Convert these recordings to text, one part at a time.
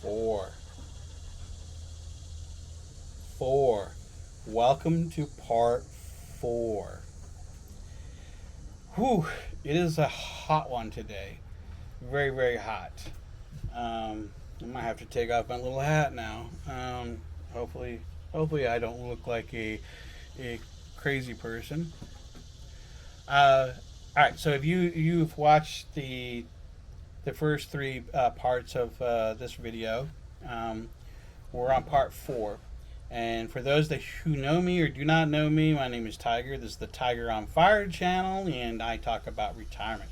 Four. Four. Welcome to part four. Whew, it is a hot one today. Very, very hot. I might have to take off my little hat now. Hopefully, hopefully I don't look like a crazy person. All right, so if you've watched the first three parts of this video, um, we're on part four. And for those that who know me or do not know me, my name is Tiger. This is the Tiger on Fire channel, and I talk about retirement.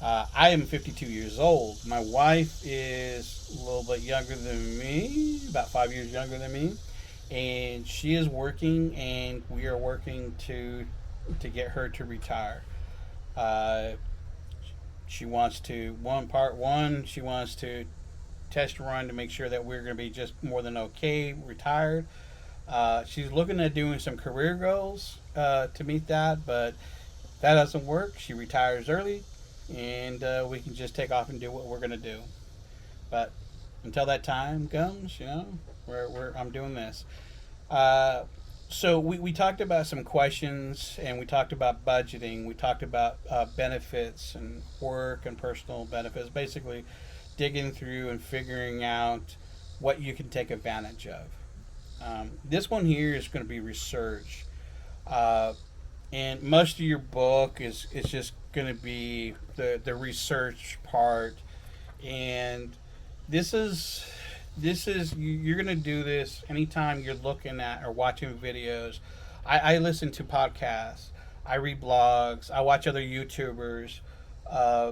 I am 52 years old. My wife is a little bit younger than me, about 5 years younger than me, and she is working, and we are working to get her to retire. Uh, she wants to part one. She wants to test run to make sure that we're going to be just more than okay retired. She's looking at doing some career goals to meet that, but if that doesn't work, she retires early, and we can just take off and do what we're going to do. But until that time comes, I'm doing this. Uh, so we talked about some questions, and we talked about budgeting. We talked about benefits and work and personal benefits. Basically, digging through and figuring out what you can take advantage of. This one here is going to be research, uh, and most of your book is just going to be the research part, and this is you're going to do this anytime you're looking at or watching videos. I listen to podcasts, I read blogs, I watch other YouTubers. Uh,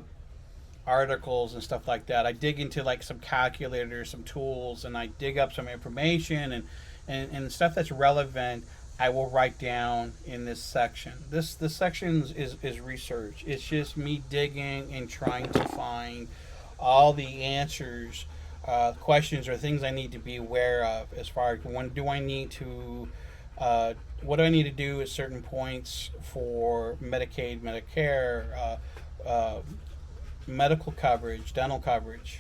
Articles and stuff like that. I dig into like some calculators, some tools, and I dig up some information and stuff that's relevant. I will write down in this section. This section is research. It's just me digging and trying to find all the answers, questions or things I need to be aware of as far as when do I need to. What do I need to do at certain points for Medicaid, Medicare, medical coverage, dental coverage,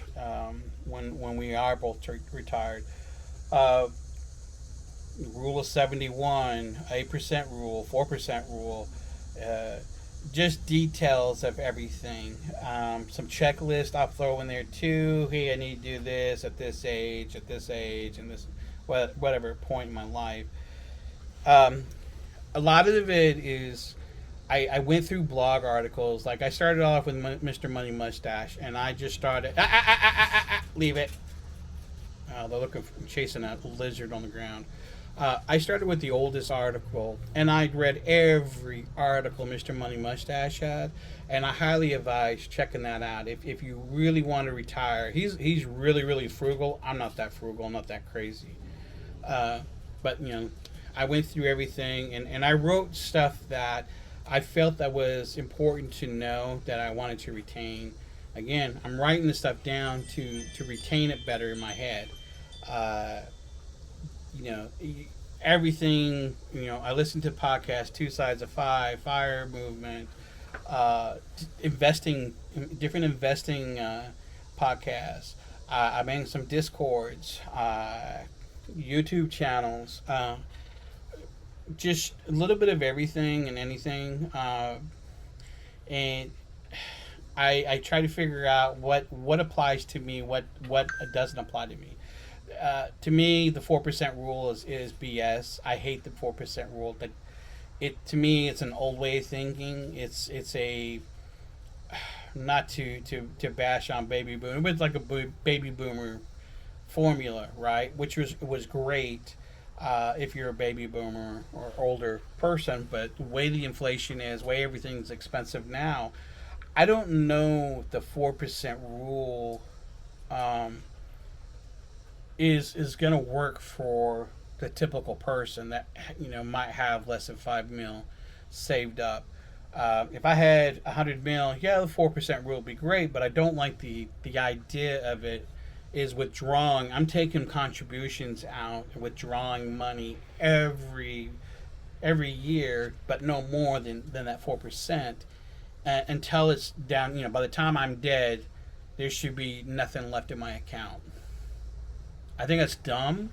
when we are both retired. Uh, Rule of 71, 8% rule, 4% rule, uh, just details of everything. Some checklist I'll throw in there too. Hey, I need to do this at this age, and this whatever point in my life. Um, a lot of it is I went through blog articles. Like I started off with Mr. Money Mustache, and I just started. Leave it. They're looking for, chasing a lizard on the ground. I started with the oldest article, and I read every article Mr. Money Mustache had, and I highly advise checking that out. If you really want to retire, he's really frugal. I'm not that frugal. I'm not that crazy. Uh, but I went through everything, and I wrote stuff that I felt that was important to know that I wanted to retain. Again, I'm writing this stuff down to retain it better in my head. Uh, you know, everything. I listen to podcasts, Two Sides of Five, Fire Movement, investing, different investing podcasts. I'm in some discords, YouTube channels. Just a little bit of everything and anything, and I try to figure out what applies to me, what doesn't apply to me. To me, the 4% rule is BS. I hate the 4% rule. But it to me, it's an old way of thinking. It's a not to bash on baby boomer, but it's like a baby boomer formula, right? Which was great if you're a baby boomer or older person, but the way the inflation is, the way everything's expensive now, I don't know the 4% rule um, is going to work for the typical person that might have less than 5 mil saved up. If I had 100 mil, yeah, the 4% rule would be great, but I don't like the idea of it is withdrawing. I'm taking contributions out, withdrawing money every year, but no more than that 4%, until it's down. By the time I'm dead, there should be nothing left in my account. I think that's dumb.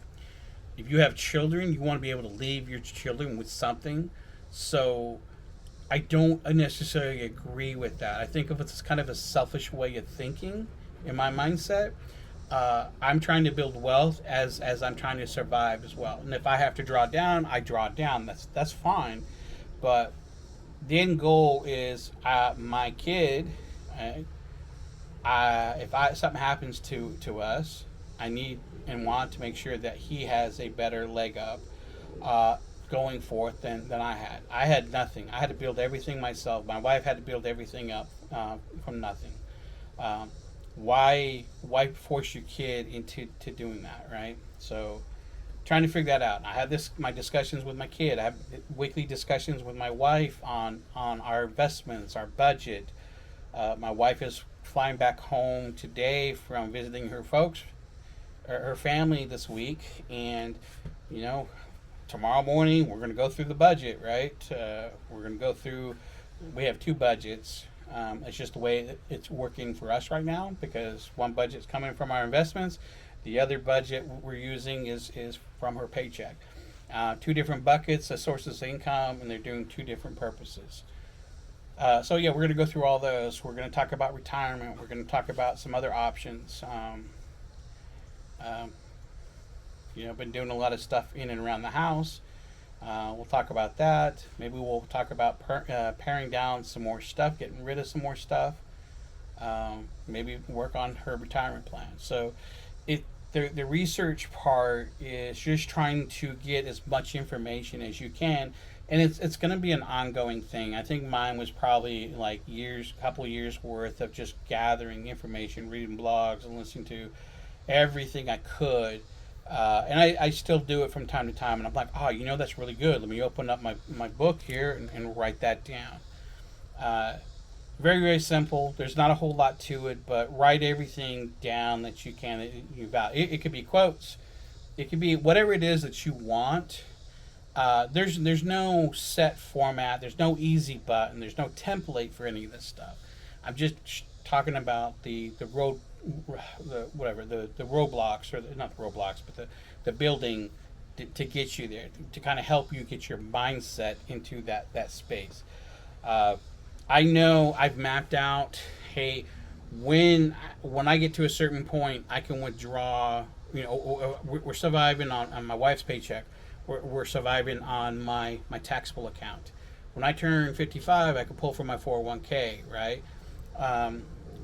If you have children, you want to be able to leave your children with something. So I don't necessarily agree with that. I think of it as kind of a selfish way of thinking in my mindset. I'm trying to build wealth as I'm trying to survive as well. And if I have to draw down, I draw down. That's fine. But the end goal is my kid. Uh, if something happens to us, I need and want to make sure that he has a better leg up uh, going forth than I had. I had nothing. I had to build everything myself. My wife had to build everything up from nothing. Um, why force your kid into doing that, right? So trying to figure that out. I have my discussions with my kid. I have weekly discussions with my wife on our investments, our budget. My wife is flying back home today from visiting her folks, her family this week, and you know, tomorrow morning we're going to go through the budget, right? We're going to go through. We have two budgets. It's just the way that it's working for us right now because one budget's coming from our investments, the other budget we're using is from her paycheck. Two different buckets of sources of income, and they're doing two different purposes. So yeah, we're going to go through all those. We're going to talk about retirement. We're going to talk about some other options. Um, been doing a lot of stuff in and around the house. We'll talk about that. Maybe we'll talk about paring down some more stuff, getting rid of some more stuff. Maybe work on her retirement plan. So, the research part is just trying to get as much information as you can, and it's going to be an ongoing thing. I think mine was probably like couple years worth of just gathering information, reading blogs, and listening to everything I could. And I still do it from time to time, and I'm like, oh, that's really good. Let me open up my book here and write that down. Uh, Very, very simple. There's not a whole lot to it, but write everything down that you can. It could be quotes. It could be whatever it is that you want. There's no set format. There's no easy button. There's no template for any of this stuff. I'm just talking about the road, the roadblocks, or not the roadblocks, but the building to get you there, to kind of help you get your mindset into that space. Uh, I know I've mapped out. Hey, when I get to a certain point, I can withdraw. We're surviving on my wife's paycheck. We're surviving on my taxable account. When I turn 55, I can pull from my 401k, right?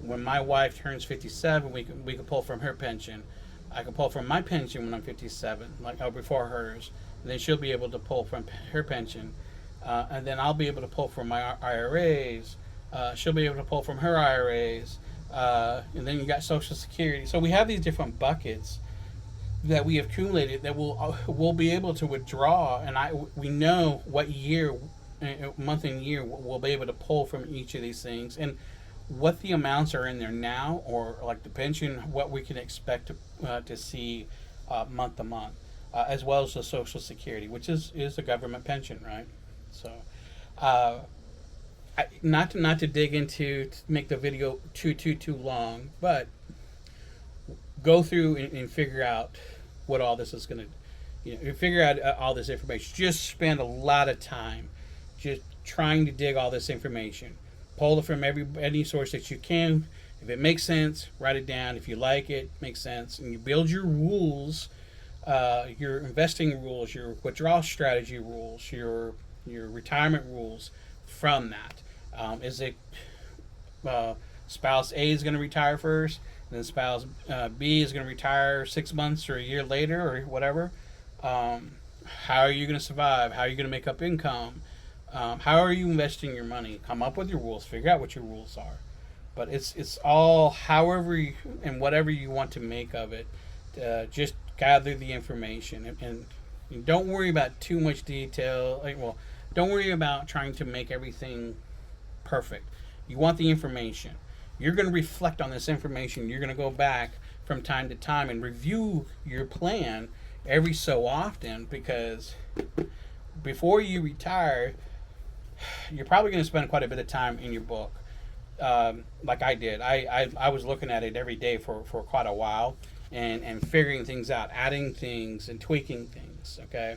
When my wife turns 57, we can pull from her pension. I can pull from my pension when I'm 57, before hers. And then she'll be able to pull from her pension, and then I'll be able to pull from my IRAs. She'll be able to pull from her IRAs, and then you got Social Security. So we have these different buckets that we have accumulated that we'll be able to withdraw, and we know what year, month and year, we'll be able to pull from each of these things, and what the amounts are in there now, or like the pension, what we can expect to see month to month, as well as the Social Security, which is a government pension, right? So, not to dig into to make the video too long, but go through and figure out what all this is going to, figure out all this information. Just spend a lot of time just trying to dig all this information. Pull it from any source that you can. If it makes sense, write it down. If you like it, makes sense, and you build your rules, your investing rules, your withdrawal strategy rules, your retirement rules from that. Is it spouse A is going to retire first, and then spouse B is going to retire 6 months or a year later, or whatever? How are you going to survive? How are you going to make up income? How are you investing your money? Come up with your rules. Figure out what your rules are. But it's all however and whatever you want to make of it. Just gather the information and don't worry about too much detail. Don't worry about trying to make everything perfect. You want the information. You're going to reflect on this information. You're going to go back from time to time and review your plan every so often, because before you retire, you're probably going to spend quite a bit of time in your book, like I did. I was looking at it every day for quite a while, and figuring things out, adding things and tweaking things. Okay.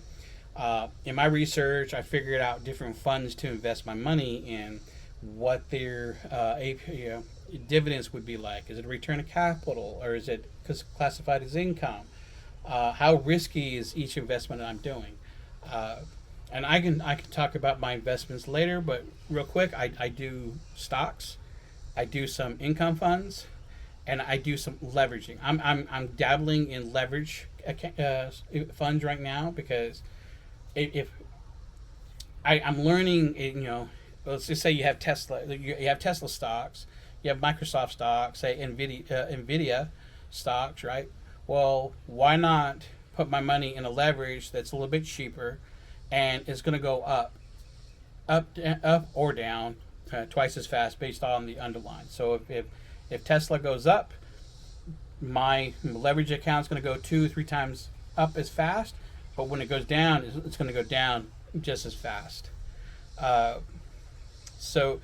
In my research, I figured out different funds to invest my money in, what their dividends would be like. Is it a return of capital, or is it classified as income? How risky is each investment that I'm doing? Uh, and I can talk about my investments later, but real quick, I do stocks, I do some income funds, and I do some leveraging. I'm dabbling in leverage funds right now, because if I'm learning, let's just say you have Tesla, you have Tesla stocks, you have Microsoft stocks, say Nvidia stocks, right? Well, why not put my money in a leverage that's a little bit cheaper, and it's going to go up or down twice as fast based on the underlying. So if Tesla goes up, my leverage account is going to go 2 or 3 times up as fast, but when it goes down, it's going to go down just as fast. Uh, so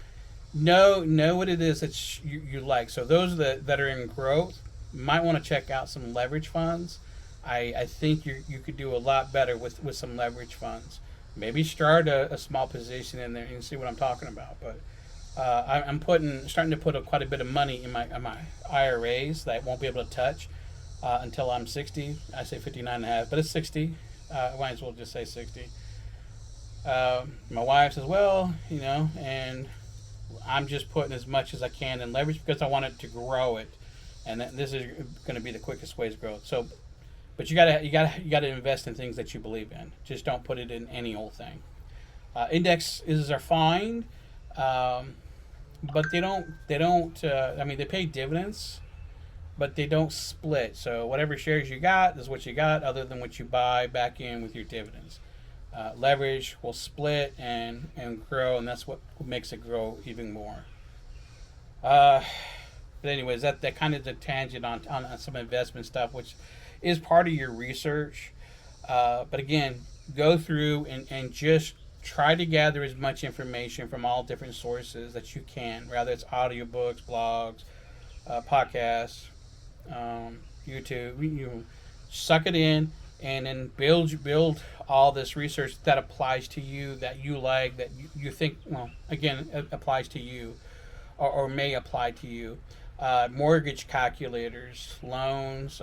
know what it is that you like. So those that are in growth might want to check out some leverage funds. I think you could do a lot better with some leverage funds. Maybe start a small position in there and see what I'm talking about. But I'm starting to put quite a bit of money in my IRAs that I won't be able to touch until I'm 60. I say 59 and a half, but it's 60. I might as well just say 60. My wife says, well, and I'm just putting as much as I can in leverage because I want it to grow it, and this is going to be the quickest way to grow it. So, but you gotta invest in things that you believe in. Just don't put it in any old thing. Indexes are fine, but they don't. I mean, they pay dividends, but they don't split. So whatever shares you got is what you got, other than what you buy back in with your dividends. Leverage will split and grow, and that's what makes it grow even more. But anyways, that kind of the tangent on some investment stuff, which is part of your research. But again, go through and just try to gather as much information from all different sources that you can, whether it's audiobooks, blogs, podcasts, YouTube. You suck it in, and then build all this research that applies to you, that you like, that you think, well, again, it applies to you, or may apply to you. Mortgage calculators, loans,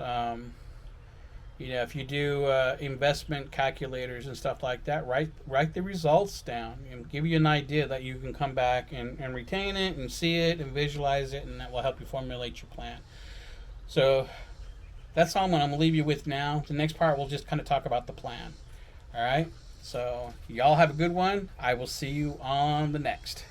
if you do investment calculators and stuff like that, write the results down and give you an idea that you can come back and retain it and see it and visualize it, and that will help you formulate your plan. So that's all I'm going to leave you with now. The next part, we'll just kind of talk about the plan. All right? So y'all have a good one. I will see you on the next.